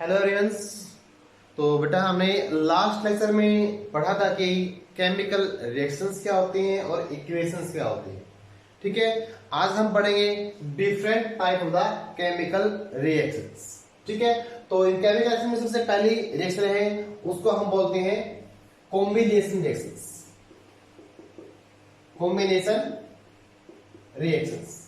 Hello everyone's. तो बेटा हमने लास्ट लेक्चर में पढ़ा था कि केमिकल रिएक्शंस क्या होती हैं और इक्वेशंस क्या होती हैं। ठीक है, आज हम पढ़ेंगे different type of the chemical reactions. ठीक है, तो इन केमिकल रिएक्शन में सबसे पहली रिएक्शन है उसको हम बोलते हैं कॉम्बिनेशन रिएक्शंस। Combination reactions.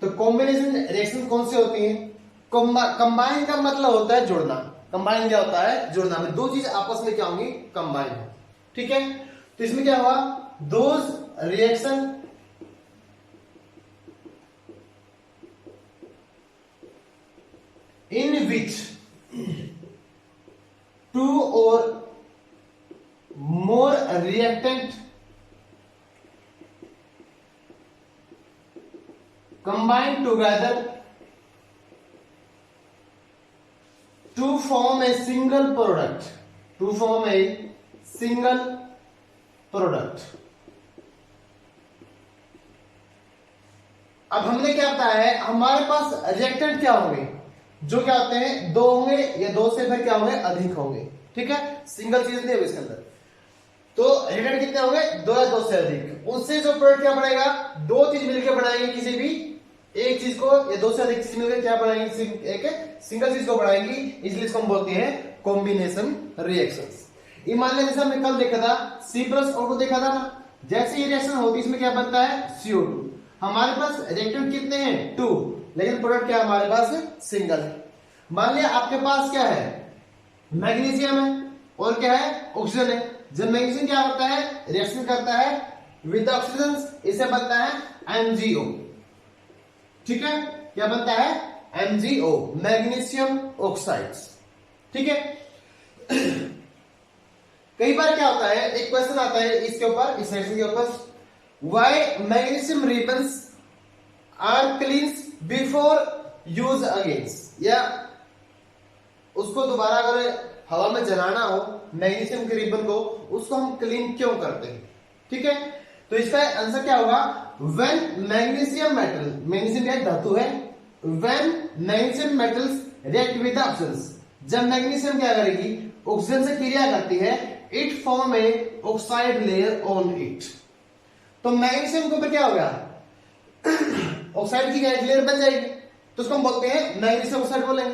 तो कॉम्बिनेशन रिएक्शन कौन सी होती हैं? कंबाइन का मतलब होता है जोड़ना। कंबाइन क्या होता है? जोड़ना में दो चीज आपस में क्या होंगी? कंबाइन। ठीक है, तो इसमें क्या हुआ? Those reaction in which two or more reactant combine together to form a single product. To form a single product. अब हमने क्या बताया है? हमारे पास रिएक्टेंट क्या होंगे? जो क्या होते हैं? दो होंगे या दो से फिर क्या होंगे? अधिक होंगे। ठीक है, सिंगल चीज नहीं होगी इसके अंदर। तो रिएक्टेंट कितने होंगे? दो या दो से अधिक। उससे जो प्रोडक्ट क्या बनेगा? दो चीज मिलकर बनाएंगे किसी भी एक चीज को, या दो से अधिक चीज मिलकर क्या बनाएंगे? एक सिंगल चीज को बनाएंगी, इसलिए इसको हम बोलते हैं कॉम्बिनेशन रिएक्शंस। ये मान लिया जैसे हमने कल देखा था C प्लस O2 देखा था ना। जैसे ये रिएक्शन होती है इसमें क्या बनता है? CO2। हमारे पास रिएक्टेंट कितने हैं? 2, लेकिन प्रोडक्ट क्या हमारे पास? सिंगल है। मान लिया आपके पास क्या है? मैग्नीशियम है और क्या है? ऑक्सीजन है। जब मैग्नीशियम क्या करता है? रिएक्शन करता है विद ऑक्सीजन, इसे बनता है MgO। ठीक है, क्या बनता है? MgO, magnesium oxides. ठीक है, कई बार क्या होता है, एक क्वेश्चन आता है इसके ऊपर, इस सेक्शन के ऊपर, why magnesium ribbons are cleans before use against, या उसको दोबारा अगर हवा में जलाना हो मैग्नीशियम के रिबन को, उसको हम क्लीन क्यों करते हैं? ठीक है, तो इसका आंसर क्या होगा? When magnesium metal, मैग्नीशियम क्या धातु है, when magnesium metals react with oxygen, जब मैग्नीशियम क्या करेगी? ऑक्सीजन से क्रिया करती है, it form a oxide layer on it। तो मैग्नीशियम के ऊपर क्या हो गया? ऑक्साइड की एक लेयर बन जाएगी, तो उसको हम बोलते हैं मैग्नीशियम ऑक्साइड बोलेंगे।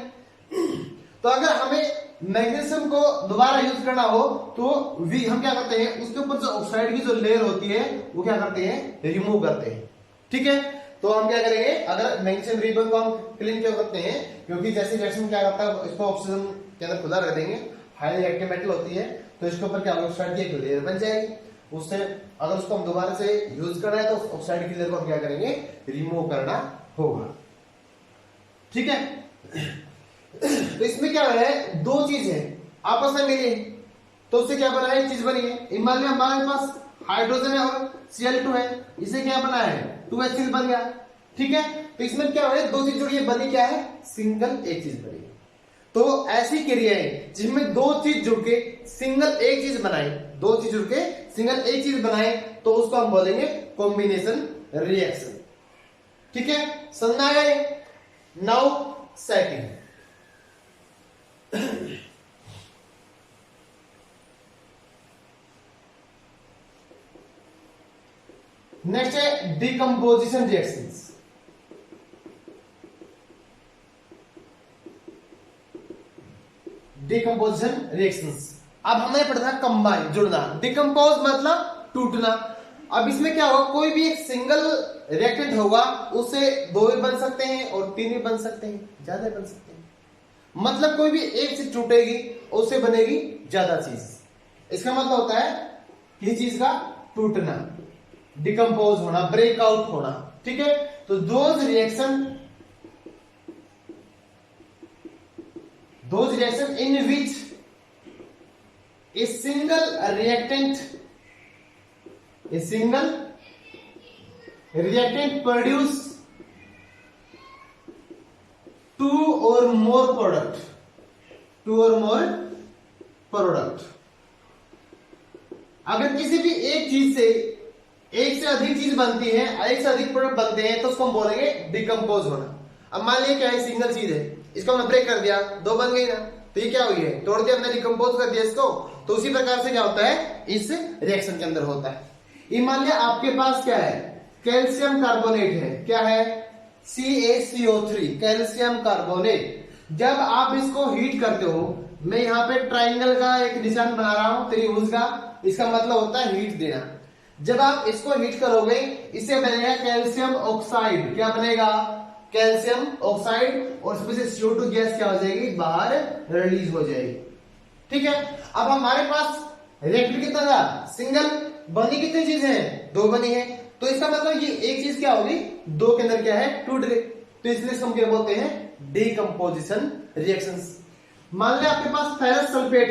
तो अगर हमें मैग्नीशियम को दोबारा यूज करना हो तो हम क्या करते हैं? उसके ऊपर जो ऑक्साइड की जो लेयर होती है वो क्या करते हैं? रिमूव करते हैं। ठीक है, तो हम क्या करेंगे? अगर मैग्नीशियम रिबन को हम क्लीन क्यों करते हैं? क्योंकि जैसे रिएक्शन क्या करता है, इसको ऑक्सीजन के अंदर खुला रख देंगे, हाईली एक्टिव मेटल होती है, तो इसके ऊपर क्या ऑक्साइड की एक लेयर बन जाएगी। उससे अगर उसको हम दोबारा से यूज करना है तो ऑक्साइड की लेयर को हम क्या करेंगे? रिमूव करना होगा। ठीक है, तो इसमें क्या है? दो चीज है आपस में मिली, तो उससे क्या बना है? चीज बनी है। मान लिया हमारे पास हाइड्रोजन है और Cl2 है, इसे क्या बना है? 2HCl बन गया। ठीक है, तो इसमें क्या है? दो चीज जुड़ी है, बनी क्या है? सिंगल एक चीज बनी। तो ऐसी क्रियाएं जिनमें दो चीज जुड़ के सिंगल एक चीज बनाए, दो चीज जुड़ के सिंगल एक चीज बनाए, तो उसको हम बोलेंगे कॉम्बिनेशन रिएक्शन। ठीक है, समझ आ गया? नाउ सेकंड, नेक्स्ट है डिकम्पोजिशन रिएक्शंस। डिकम्पोजिशन रिएक्शंस, अब हमने पढ़ा था कंबाइन, जुड़ना। डिकम्पोज मतलब टूटना। अब इसमें क्या होगा? कोई भी एक सिंगल रिएक्टेंट होगा, उससे दो भी बन सकते हैं और तीन भी बन सकते हैं, ज्यादा बन सकते हैं। मतलब कोई भी एक चीज टूटेगी, उससे बनेगी ज्यादा चीज। इसका मतलब होता है किसी चीज का टूटना, डिकम्पोज होना, ब्रेकआउट होना। ठीक है, तो those reaction in which a single reactant produce two or more product. अगर किसी भी एक चीज से एक से अधिक चीज बनती है, एक से अधिक प्रोडक्ट बनते हैं, तो उसको हम बोलेंगे डिकम्पोज होना। अब मान लिया क्या है, सिंगल चीज है, इसको हमने ब्रेक कर दिया, दो बन गई ना, तो ये क्या हुई है, तोड़ दिया हमने, डिकम्पोज कर दिया इसको। तो उसी प्रकार से क्या होता है इस रिएक्शन के अंदर होता है। ये मान लिया आपके पास क्या है, कैल्शियम कार्बोनेट है, क्या है, CaCO3 कैल्शियम कार्बोनेट। जब आप इसको हीट करते हो, मैं यहाँ पे ट्राइंगल का एक निशान बना रहा हूं त्रिभुज का, इसका मतलब होता है हीट देना। जब आप इसको हीट करोगे, इससे बनेगा कैल्शियम ऑक्साइड, क्या बनेगा, कैल्शियम ऑक्साइड, और उसमें से CO2 गैस क्या हो जाएगी, बाहर रिलीज हो जाएगी। ठीक है, अब हमारे पास रिएक्टर कितना था, सिंगल, बनी कितनी चीज है, दो बनी है, तो इसका मतलब ये एक चीज क्या होगी, दो के अंदर क्या है, टूट गई, तो इसलिए इसको हम क्या बोलते हैं, डीकंपोजिशन रिएक्शंस। मान लिया आपके पास फेरस सल्फेट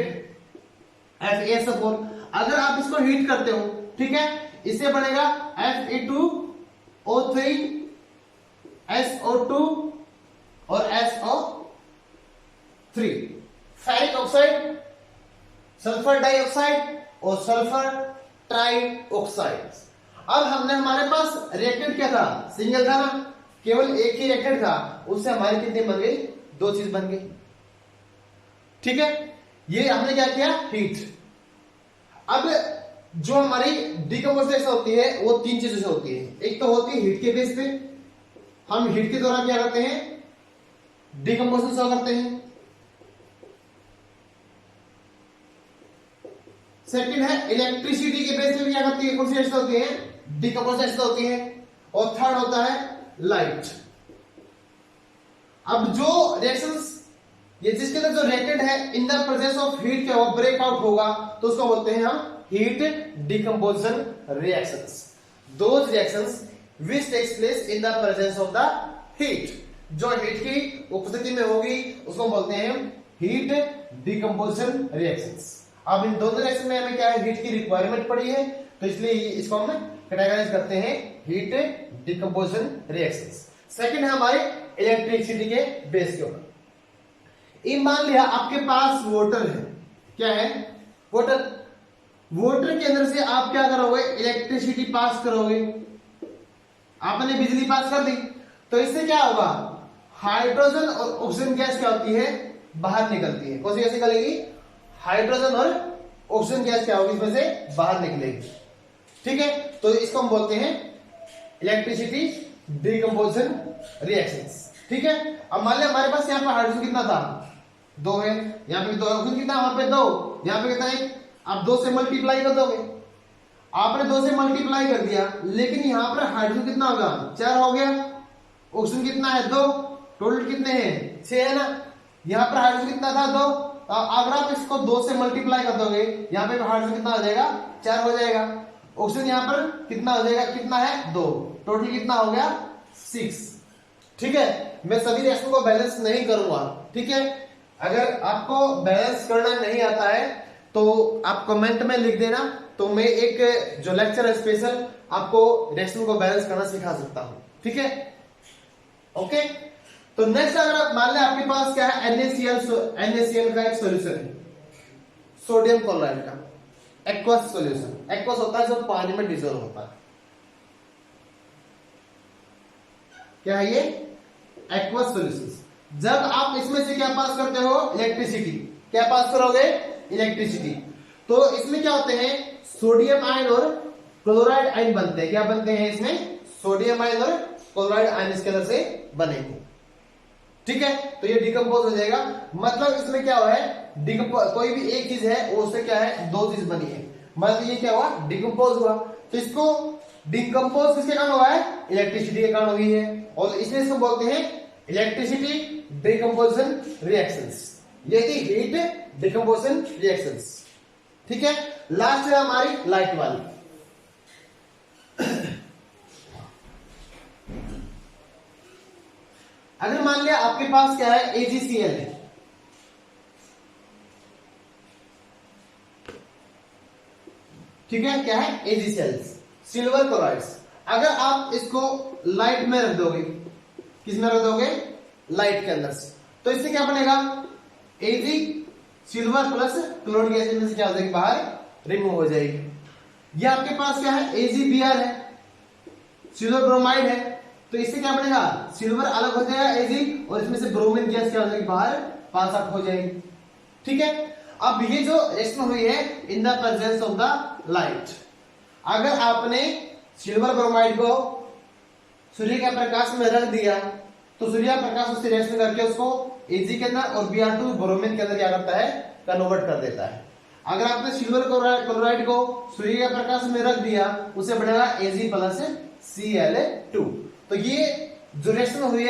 है FeSO4, अगर आप इसको हीट करते हो, ठीक है, इससे बनेगा Fe2O3 SO2 और SO3, ferric oxide, sulphur dioxide और सल्फर ट्राइऑक्साइड। अब हमने, हमारे पास रिएक्टेंट क्या था, सिंगल था ना, केवल एक ही रिएक्टेंट था, उससे हमारी कितनी बन गई, दो चीज बन गई। ठीक है, ये हमने क्या किया, हीट। अब जो हमारी डीकंपोजिशन होती है वो तीन चीजों से होती है, एक तो होती है हीट के बेस पे, हम हीट के दौरान क्या करते हैं, डीकंपोजिशन शो करते हैं। सेकंड है इलेक्ट्रिसिटी के बेस पे भी क्या करती है, कौन सी रिएक्शन होती है, डीकंपोजिशन होती है। और थर्ड होता है लाइट। अब जो रिएक्शंस, ये जिसके अंदर जो रिएक्टेंट है in the presence of heat क्या होगा, ब्रेकआउट होगा, तो उसको बोलते हैं हम heat decomposition reactions. Those reactions which takes place in the presence of the heat, जो हीट की उपस्थिति में होगी उसको बोलते हैं हीट डीकंपोजिशन रिएक्शंस। अब इन दोनों रिएक्शन में हमें क्या है, हीट की रिक्वायरमेंट पड़ी है, तो इसलिए इसको हम कैटेगराइज करते हैं हीट डीकंपोजिशन रिएक्शंस। सेकंड है हमारे इलेक्ट्रिसिटी के बेस के ऊपर। मान लिया आपके पास वाटर है, क्या है, वाटर, वाटर के अंदर से आप क्या करोगे, इलेक्ट्रिसिटी पास करोगे, आपने बिजली पास कर दी, तो इससे क्या होगा, हाइड्रोजन और ऑक्सीजन गैस क्या होती है, बाहर निकलती है। कौन सी गैस निकलेगी, हाइड्रोजन और ऑक्सीजन गैस क्या होगी, इसमें से बाहर निकलेगी। ठीक है, तो इसको हम बोलते हैं इलेक्ट्रिसिटी डीकंपोजिशन रिएक्शंस। ठीक है, अब मान लिया हमारे पास यहाँ पर हाइड्रोजन कितना था, दो है, यहाँ पे दो, ऑक्सीजन कितना, वहां पे दो, यहाँ पे कितना है, आप दो से मल्टीप्लाई कर दोगे, आपने दो से मल्टीप्लाई कर दिया, लेकिन यहाँ पर हाइड्रोजन कितना होगा, चार हो गया, ऑक्सीजन कितना है, दो, टोटल कितने हैं, छह है ना, यहाँ पर हाइड्रोजन कितना था, दो, अगर आप इसको दो से मल्टीप्लाई कर दोगे, यहाँ पे हाइड्रोजन कितना हो जाएगा, चार हो जाएगा, ऑक्सीजन यहाँ पर कितना हो जाएगा, कितना है, दो, टोटल कितना हो गया, 6। ठीक है, मैं सभी रिएक्शन को बैलेंस नहीं करूंगा। ठीक है, अगर आपको बैलेंस करना नहीं आता है तो आप कमेंट में लिख देना, तो मैं एक जो लेक्चर है स्पेशल आपको रिएक्शन को बैलेंस करना सिखा सकता हूं। ठीक है, ओके। तो नेक्स्ट, अगर आप मान लें आपके पास क्या है, NaCl का एक सॉल्यूशन है, सोडियम क्लोराइड का एक्वस सॉल्यूशन। एक्वस होता है जो पानी में डिसॉल्व होता है, क्या है ये, एक्वस सॉल्यूशंस। जब आप इसमें से क्या पास करते हो, इलेक्ट्रिसिटी, क्या पास करोगे, इलेक्ट्रिसिटी, तो इसमें क्या होते हैं, सोडियम आयन और क्लोराइड आयन बनते हैं। क्या बनते हैं इसमें, सोडियम आयन और क्लोराइड आयन इसके अंदर से बनेंगे। ठीक है, तो ये डिकम्पोज हो जाएगा, मतलब इसमें क्या हुआ है, डिकम्पोज, कोई भी एक चीज है वो उससे क्या है, दो चीज बनी है, मतलब ये क्या हुआ, डिकम्पोज हुआ। तो इसको डिकम्पोज किसके कारण हुआ है, इलेक्ट्रिसिटी के कारण हुई है, और इसलिए इसको बोलते हैं इलेक्ट्रिसिटी डिकम्पोजिशन रिएक्शंस। ये थी हीट डिकम्पोजिशन रिएक्शंस। ठीक है, लास्ट है हमारी लाइट वाली। अगर मान लिया आपके पास क्या है, AgCl है, ठीक है, क्या है, AgCl, सिल्वर क्लोराइड्स। अगर आप इसको लाइट में रख दोगे, किस में रख दोगे, लाइट के अंदर से, तो इससे क्या बनेगा, Ag silver plus chlorine gas में से क्या हो जाएगी, बाहर रिमूव हो जाएगी। ये आपके पास क्या है, AgBr है, सिल्वर ब्रोमाइड है, तो इससे क्या बनेगा, सिल्वर अलग हो जाएगा एजी, और इसमें से ब्रोमीन गैस क्या हो जाएगी, बाहर पास आउट हो जाएगी। ठीक है, अब ये जो रिएक्शन हुई है in the presence of the light, अगर आपने सिल्वर ब्रोमाइड को सूर्य के प्रकाश में रख दिया तो सूर्य प्रकाश उससे रिएक्शन करके उसको एजी के अंदर और Br2 ब्रोमीन के अंदर क्या करता है, कन्वर्ट कर देता है। अगर आपने सिल्वर क्लोराइड को सूर्य के प्रकाश में रख दिया उसे बनेगा Ag प्लस Cl2। तो ये जो रिएक्शन हुई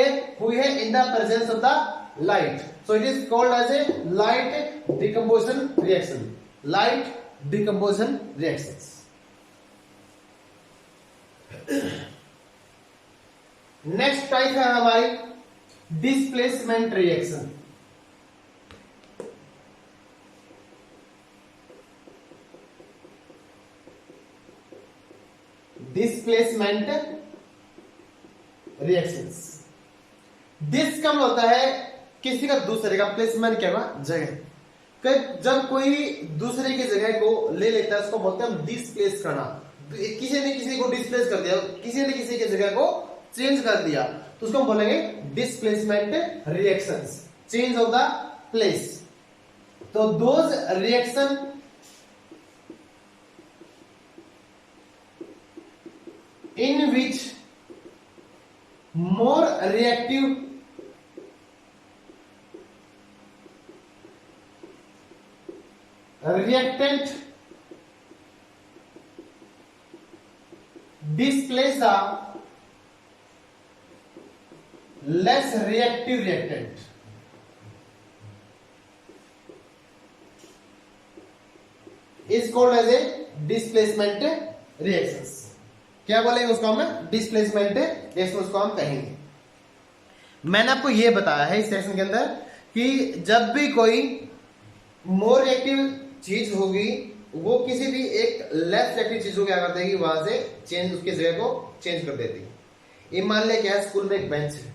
है in the presence of the light, so it is called as a light decomposition reaction, light decomposition reactions. Next type है हमारी डिस्प्लेसमेंट रिएक्शन। डिस्प्लेसमेंट रिएक्शंस, डिस का होता है किसी का दूसरे का, प्लेसमेंट क्या हुआ, जगह। जब कोई दूसरे की जगह को ले लेता है उसको बोलते हैं हम डिस्प्लेस करना। किसी ने किसी को डिस्प्लेस कर दिया, किसी ने किसी की जगह को चेंज कर दिया, तो उसको हम बोलेंगे displacement reactions, change of the place. तो those reaction in which more reactive reactant displace the less reactive reactant, is called as a displacement reactions। क्या बोलेंगे उसको हम, डिस्प्लेसमेंट रिएक्शन उसको हम कहेंगे। मैंने आपको यह बताया है इस सेक्शन के अंदर कि जब भी कोई मोर रिएक्टिव चीज होगी वो किसी भी एक लेस रिएक्टिव चीज को क्या कर देगी, वहां से चेंज, उसकी जगह को चेंज कर देती है। ये मान लिया क्या है, स्कूल में एक बेंच है,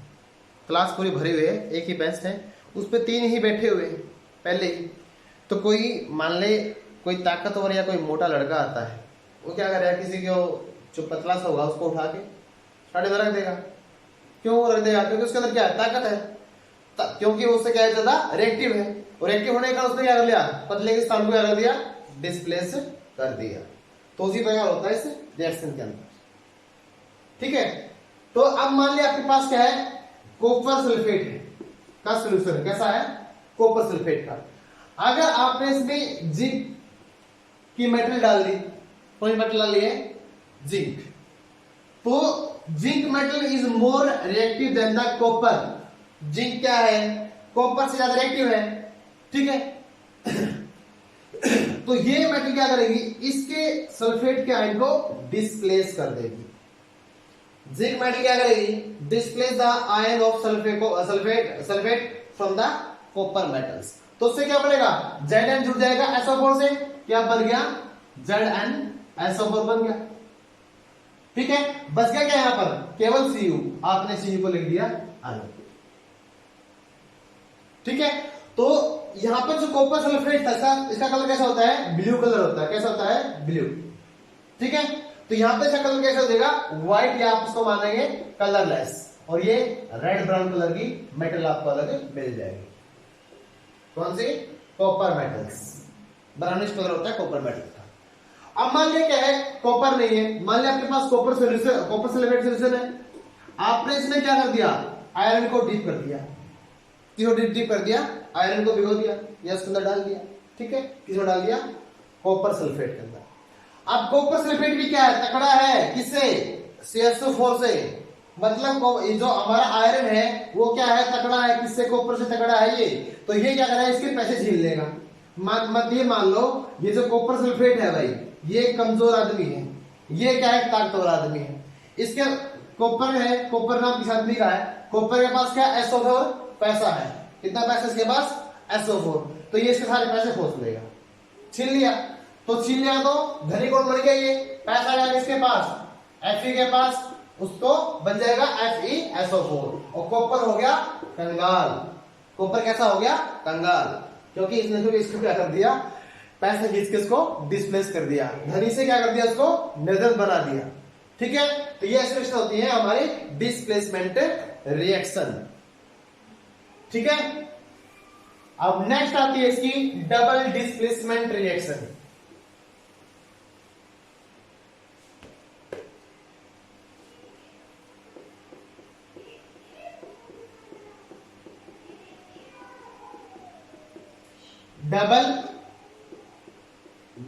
क्लास पूरी भरी हुई है, एक ही बेंच है, उस पर 3 ही बैठे हुए हैं पहले ही। तो कोई मान ले कोई ताकतवर या कोई मोटा लड़का आता है, वो क्या करेगा, किसी को जो पतला सा होगा उसको उठा के साइड में रख देगा। क्यों रख देगा, क्योंकि उसके अंदर क्या है, ताकत है, क्योंकि उससे क्या है, ज्यादा रिएक्टिव है, और रिएक्टिव होने का उसने क्या कर लिया, पतले के स्थान को क्या कर दिया, डिस्प्लेस कर दिया। तो उसी प्रकार होता है इस रिएक्शन के अंदर। ठीक है, तो अब मान लिया आपके पास क्या है, कॉपर सल्फेट का सोल्यूशन, कैसा है, कॉपर सल्फेट का। अगर आपने इसमें जिंक की मेटल डाल दी, कौन मेटल डाल ली है, जिंक, तो zinc metal is more reactive than the copper. Zinc क्या है, कॉपर से ज्यादा रिएक्टिव है। ठीक है, तो ये मेटल क्या करेगी, इसके सल्फेट के आयन को डिस्प्लेस कर देगी। जिंक मेटल क्या करेगी, displace the ion of sulphate from the copper metals. तो उससे क्या बनेगा, Zn जुड़ जाएगा SO4 से, क्या बन गया, ZnSO4 बन गया। ठीक है, बच गया क्या, यहां पर केवल Cu, आपने Cu को लिख दिया अलग। ठीक है, तो यहां पर जो कॉपर सल्फेट था इसका कलर कैसा होता है, ब्लू कलर होता है। कैसा होता है, ब्लू। ठीक है, तो यहां पे इसका कलर कैसा हो जाएगा, व्हाइट, या आप इसको मानेंगे कलरलेस, और ये रेड ब्राउन कलर की मेटल आपको अलग मिल जाएगी। कौन सी, कॉपर मेटल्स, ब्राउनिश कलर होता है कॉपर मेटल का। अब मान लिया क्या है, कॉपर नहीं है, मान लिया आपके पास copper solution, copper sulphate solution है, आपने इसमें क्या कर दिया, आयरन को डीप कर दिया। किसको डीप कर दिया, आयरन को भिगो दिया या उसके अंदर डाल दिया। ठीक है, किसमें डाल दिया, कॉपर सल्फेट के अंदर। अब कॉपर सल्फेट भी क्या है, तकड़ा है, किससे, CSO4 से। मतलब जो हमारा आयरन है वो क्या है, तकड़ा है, किससे, कॉपर से तकड़ा है ये। तो ये क्या करेगा, इसके पैसे झील लेगा। मत ये मान लो ये जो कॉपर सल्फेट है भाई, ये कमजोर आदमी है, ये क्या है, ताकतवर आदमी है। इसके कॉपर है, कॉपर नाम किस आदमी का है, कॉपर के पास क्या, SO4 पैसा है। कितना पैसा इसके पास, SO4। तो ये इसके सारे पैसे खोस लेगा, छीन लिया। तो छीन लिया तो धनी कौन बन गया, ये पैसा गया किसके पास, Fe के पास, उसको बन जाएगा FeSO4, और कॉपर हो गया कंगाल। कॉपर कैसा हो गया, कंगाल, क्योंकि इसने तो इसको क्या कर दिया, पैसे खींच के इसको डिस्प्लेस कर दिया, धनी से क्या कर दिया, उसको निर्धन बना दिया। ठीक है, तो ये ऐसी रिएक्शन होती है हमारी डिस्प्लेसमेंट रिएक्शन। ठीक है, अब नेक्स्ट आती है इसकी double displacement reaction. Double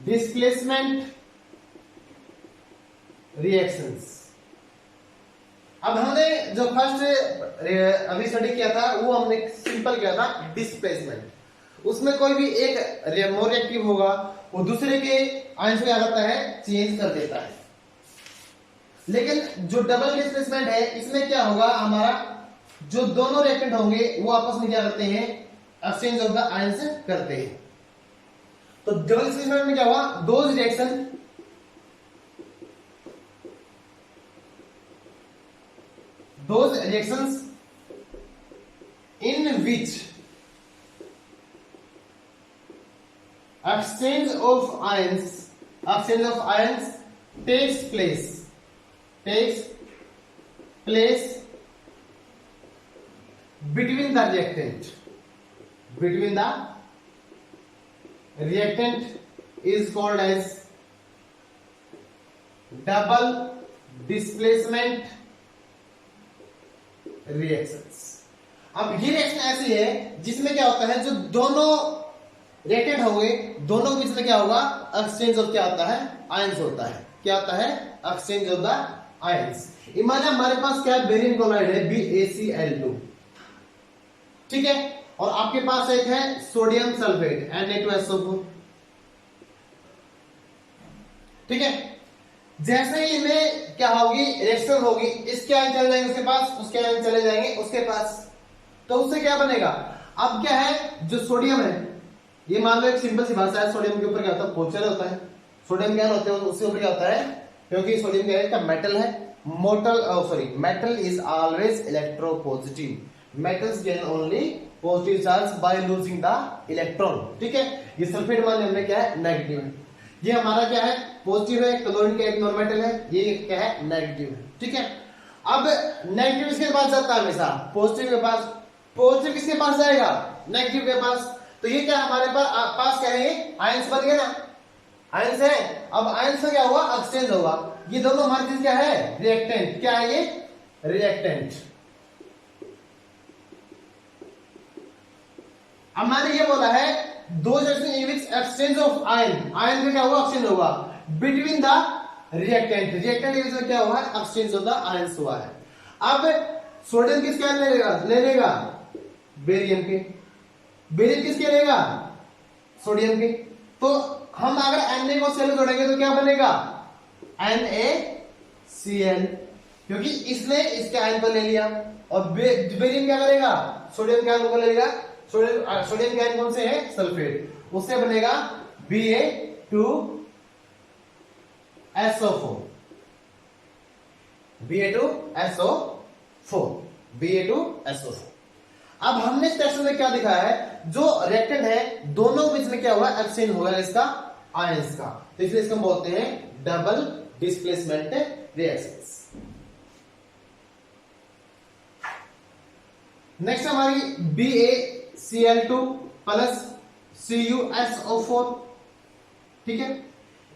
displacement reactions. अब हमने जो फर्स्ट अभी स्टडी किया था वो हमने सिंपल किया था डिस्प्लेसमेंट। उसमें कोई भी एक मोर रिएक्टिव होगा, वो दूसरे के आयन को क्या करता है, चेंज कर देता है। लेकिन जो डबल डिस्प्लेसमेंट है इसमें क्या होगा, हमारा जो दोनों रिएक्टेंट होंगे वो आपस में क्या करते हैं, एक्सचेंज ऑफ द आयंस करते हैं। तो डबल डिस्प्लेसमेंट में क्या हुआ, those reaction those reactions in which exchange of ions takes place between the reactant is called as double displacement reactions. अब ये रिएक्शन ऐसी है जिसमें क्या होता है, जो दोनों रिएक्टेंट होंगे दोनों के बीच में क्या होगा, एक्सचेंज ऑफ क्या होता है, आयंस होता है। क्या होता है, exchange of the ions. Imagine हमारे पास क्या है, बेरियम क्लोराइड है BaCl2, ठीक है, और आपके पास एक है सोडियम सल्फेट Na2SO4, ठीक है। जैसे ही इनमें क्या होगी, रिएक्शन होगी, इसके आयन चले जाएंगे उसके पास, उसके आयन चले जाएंगे उसके पास, तो उससे क्या बनेगा। अब क्या है, जो सोडियम है, ये मान लो एक सिंपल सी भाषा है, सोडियम के ऊपर क्या होता है, पॉजिटिव होता है। सोडियम क्या होता है, उसके ऊपर क्या होता है, क्योंकि सोडियम क्या है, मेटल है। Metal is always electropositive. Metals gain only positive charge by losing the electron, ठीक है। ये सल्फेट मान हमने क्या है, नेगेटिव है। ये हमारा क्या है, पॉजिटिव है, क्लोरीन का एक नॉन मेटल है, ये क्या है, नेगेटिव है, ठीक है। अब नेगेटिव किसके पास जाता है, हमेशा पॉजिटिव के पास। पॉजिटिव किसके पास जाएगा, नेगेटिव के पास। तो ये क्या हमारे पास क्या है, ये आयंस बन गए ना, आयंस है। अब आयंस का क्या हुआ, एक्सचेंज होगा। ये दोनों हमारी चीज क्या है, रिएक्टेंट। क्या है ये, रिएक्टेंट। अब मैंने ये बोला है, दो reaction in which exchange of ion, ion का क्या हुआ, एक्सचेंज होगा बिटवीन द रिएक्टेंट। रिएक्टेंट के बीच में क्या हुआ, एक्सचेंज ऑफ द आयंस हुआ है। अब सोडियम किसके आयन ले लेगा, बेरियम के। बेरियम किसके लेगा, सोडियम के। तो हम अगर Na को Cl जोड़ेंगे तो क्या बनेगा, NaCl, क्योंकि इसने इसके आयन को ले लिया। और बेरियम क्या करेगा, सोडियम के आयन को ले लेगा। सोडियम के आयन कौन से है, सल्फेट, उससे बनेगा Ba2SO4। Ba2SO4। अब हमने इस टेक्स्ट में क्या दिखाया है, जो रिएक्टेंट है दोनों बीच में क्या हुआ, एक्सचेंज हुआ इसका आयंस का। तो इसलिए इसको हम बोलते हैं डबल डिस्प्लेसमेंट रिएक्शंस। नेक्स्ट हमारी BaCl2 प्लस CuSO4, ठीक है।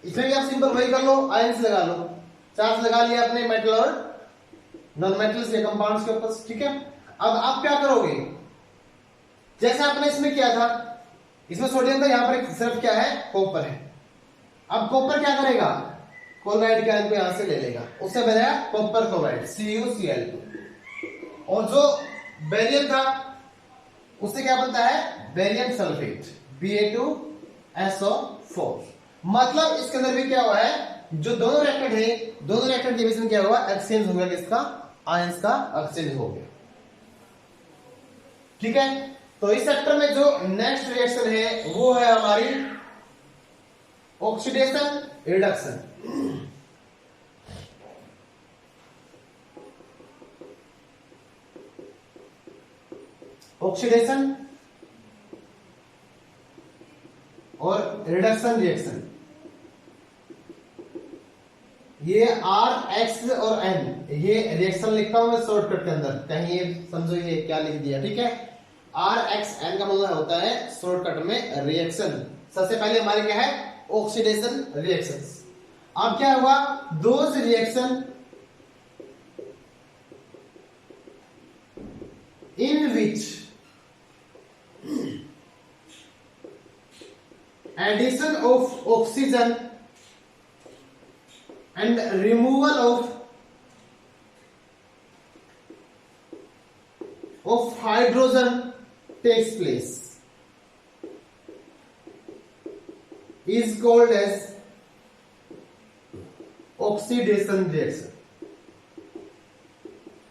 इसमें भी आप सिंपल वही कर लो, आयंस लगा लो, चार्ज लगा लिया अपने मेटल और नॉन मेटल्स या कंपाउंड्स के ऊपर, ठीक है। अब आप क्या करोगे, जैसा आपने इसमें किया था, इसमें सोडियम था, यहां पर सिर्फ क्या है, कॉपर है। अब कॉपर क्या करेगा, क्लोराइड के आयन को यहां से ले लेगा, उससे बनेगा कॉपर क्लोराइड CuCl2। और जो बेरियम था उससे क्या बनता है, बेरियम सल्फेट Ba2SO4। मतलब इसके अंदर भी क्या हुआ है, जो दोनों रिएक्टेंट है, दोनों रिएक्टेंट के बीच में क्या हुआ, एक्सचेंज हो गया, किसका, आयंस का एक्सचेंज हो गया, ठीक है। तो इस सेक्टर में जो नेक्स्ट रिएक्शन है वो है हमारी ऑक्सीडेशन रिडक्शन। ऑक्सीडेशन और रिडक्शन रिएक्शन। ये आर एक्स और एन, ये रिएक्शन लिखता हूं मैं शॉर्टकट के अंदर, कहीं ये समझो ये क्या लिख दिया, ठीक है। आर एक्स एन का मतलब होता है शॉर्टकट में रिएक्शन। सबसे पहले हमारे क्या है, ऑक्सीडेशन रिएक्शंस। अब क्या हुआ, those reaction in which addition of oxygen and removal of hydrogen takes place is called as oxidation reaction।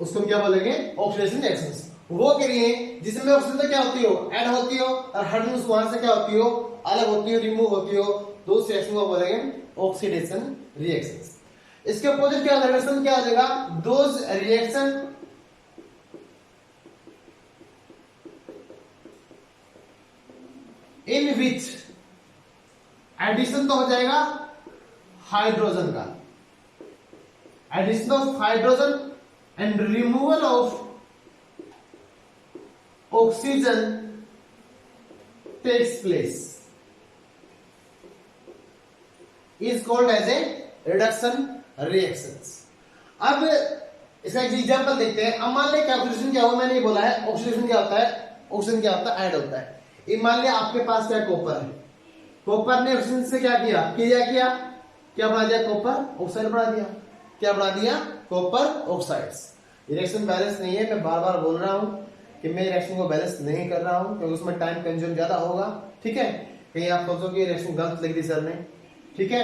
उसको हम क्या बोलेंगे, ऑक्सीडेशन रिएक्शंस। वो कह रही है जिसमें ऑक्सीजन क्या होती हो, ऐड होती हो, और हाइड्रोजन वहां से क्या होती हो, अलग होती हो, रिमूव होती हो, तो उस रिएक्शन को बोलेंगे ऑक्सीडेशन रिएक्शंस। इसके अपोजिट क्या रिएक्शन क्या हो जाएगा, those reaction in which addition तो हो जाएगा हाइड्रोजन का, addition of hydrogen and removal of oxygen takes place is called as a reduction reactions। अब इसका एक एग्जांपल देखते हैं। अब मान लें कि ऑक्सीडेशन क्या हुआ, मैंने ये बोला है ऑक्सीडेशन क्या होता है, ऑक्सीजन क्या होता है, ऐड होता है। ये मान लिया आपके पास क्या कॉपर है, कॉपर ने ऑक्सीजन से क्या किया, क्या बना दिया, कॉपर ऑक्साइड बना दिया। क्या बना दिया, कॉपर ऑक्साइड्स। रिएक्शन बैलेंस नहीं है, मैं बार बार बोल रहा हूं कि मैं रिएक्शन को बैलेंस नहीं कर रहा हूं, क्योंकि उसमें टाइम कंज्यूम ज्यादा होगा, ठीक है। कहीं आप सोचो कि रिएक्शन गलत लिख दी सर ने, ठीक है।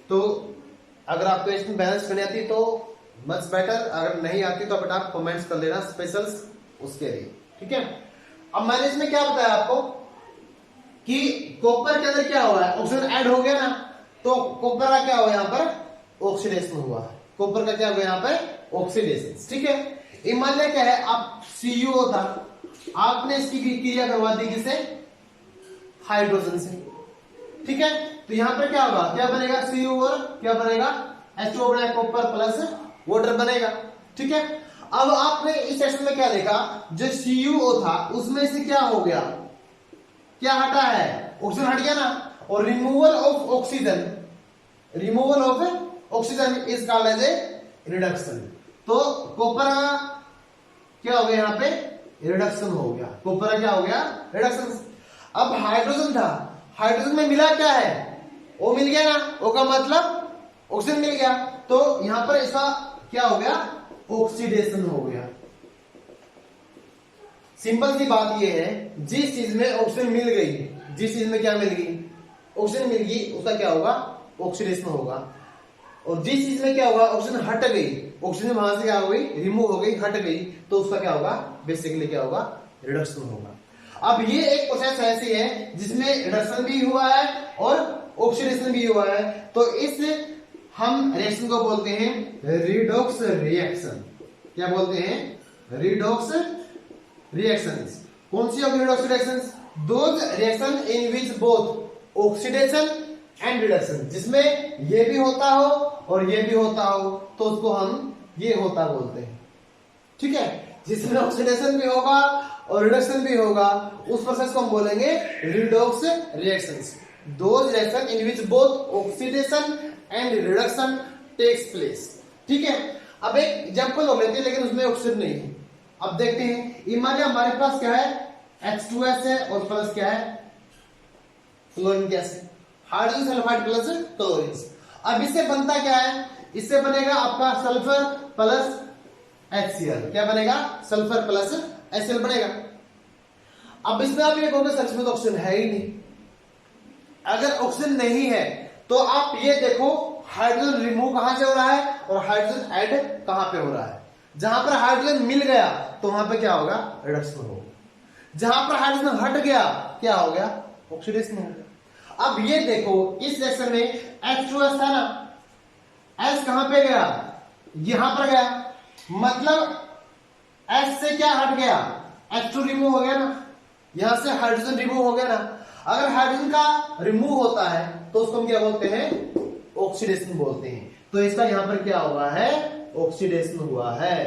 तो अगर आपको रिएक्शन बैलेंस करनी आती तो मच बेटर, अगर नहीं आती तो बेटा आप कमेंट्स कर लेना स्पेशल्स उसके लिए, ठीक है। अब मैंने इसमें क्या बताया आपको कि कॉपर के अंदर क्या हुआ है, ऑक्सीजन ऐड हो गया ना, तो कॉपर का क्या हुआ, यहाँ पर ऑक्सीडेशन हुआ है। कॉपर का क्या हुआ यहाँ पर, ऑक्सीडेशन, ठीक है। मान लिया क्या है, आप CuO था, आपने इसकी क्रिया करवा दी किसे, हाइड्रोजन से, ठीक है। तो यहां पर क्या होगा, क्या बनेगा, Cu और क्या बनेगा, H2O बनेगा, कॉपर प्लस वाटर बनेगा, ठीक है। अब आपने इस सेक्शन में क्या देखा, जो CuO था उसमें से क्या हो गया, क्या हटा है, ऑक्सीजन हट गया ना, और removal of oxygen, removal of oxygen is called as a reduction. तो कॉपर का क्या हो गया, यहाँ पे रिडक्शन हो गया, कॉपर का क्या हो गया, रिडक्शन। अब हाइड्रोजन था, हाइड्रोजन में मिला क्या है, ओ मिल गया ना, ओ का मतलब ऑक्सीजन मिल गया, तो यहां पर इसका क्या हो गया, ऑक्सीडेशन हो गया। सिंपल सी बात यह है, जिस चीज में ऑक्सीजन मिल गई, जिस चीज में क्या मिल गई, ऑक्सीजन मिल गई, उसका क्या होगा, ऑक्सीडेशन होगा। और जिस चीज में क्या होगा, ऑक्सीजन हट गई, ऑक्सीजन वहां से क्या हो गई, रिमूव हो गई, हट गई, तो उसका क्या होगा, बेसिकली क्या होगा, रिडक्शन होगा। अब ये एक प्रोसेस ऐसी है जिसमें रिडक्शन भी हुआ है और ऑक्सीडेशन भी हुआ है, तो इस हम रिएक्शन को बोलते हैं रिडॉक्स रिएक्शन। क्या बोलते हैं, रिडॉक्स रिएक्शंस। कौन सी होगी redox reactions, those reaction in which both oxidation and reduction, जिसमें ये भी होता हो और ये भी होता हो, तो उसको हम ये होता बोलते हैं, ठीक है। जिसमें ऑक्सीडेशन भी होगा और रिडक्शन भी होगा, उस प्रोसेस को हम बोलेंगे redox reactions. Those reaction in which both oxidation and reduction takes place, ठीक है। अब एक एग्जांपल हो लेते हैं, लेकिन उसमें ऑक्सीजन नहीं है। अब देखते हैं, इमानिया हमारे पास क्या है, H2S है और प्लस क्या है, क्लोरीन गैस है, हाइड्रोजन सल्फाइड प्लस क्लोरीन। अब इससे बनता क्या है, इससे बनेगा आपका सल्फर प्लस HCl। क्या बनेगा, सल्फर प्लस HCl बनेगा। अब इसमें आप ये कहोगे सच में तो ऑक्सीजन है ही नहीं। अगर ऑक्सीजन नहीं है तो आप ये देखो, हाइड्रोजन रिमूव कहां से हो रहा है और हाइड्रोजन ऐड कहां पे हो रहा है। जहां पर हाइड्रोजन मिल गया तो वहां पे क्या होगा, रिडक्शन होगा। जहां पर हाइड्रोजन हट गया क्या हो गया, ऑक्सीडेशन हो गया। अब ये देखो, इस सेक्शन में H2S था ना, S कहां पे गया, यहां पर गया, मतलब S से क्या हट गया, H2 रिमूव हो गया ना, यहां से हाइड्रोजन रिमूव हो गया ना। अगर हाइड्रोजन का रिमूव होता है तो उसको हम क्या बोलते हैं, ऑक्सीडेशन बोलते हैं। तो इसका यहां पर क्या हुआ है, ऑक्सीडेशन हुआ है।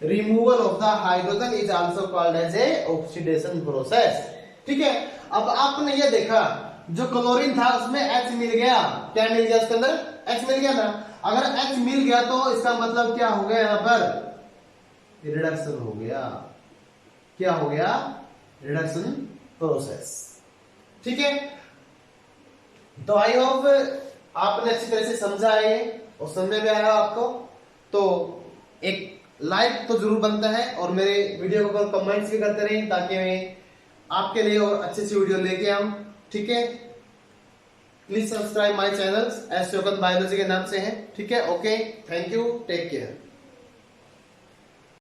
Removal of the hydrogen is also called as a oxidation process. ठीक है, अब आपने ये देखा जो क्लोरीन था उसमें H मिल गया, क्या मिल गया उसके अंदर, H मिल गया ना। अगर H मिल गया तो इसका मतलब क्या हो गया, यहां पर रिडक्शन हो गया। क्या हो गया, रिडक्शन प्रोसेस। ठीक है, तो आई होप आपने अच्छी तरह से समझा है और समझ में आया आपको। तो एक लाइक तो जरूर बनता है और मेरे वीडियो को कमेंट्स भी करते रहिए ताकि मैं आपके लिए और अच्छी सी वीडियो लेके आऊं। ठीक है, please subscribe my channel, S चौकन बायोलॉजी के नाम से है। ठीक है, okay, thank you, take care.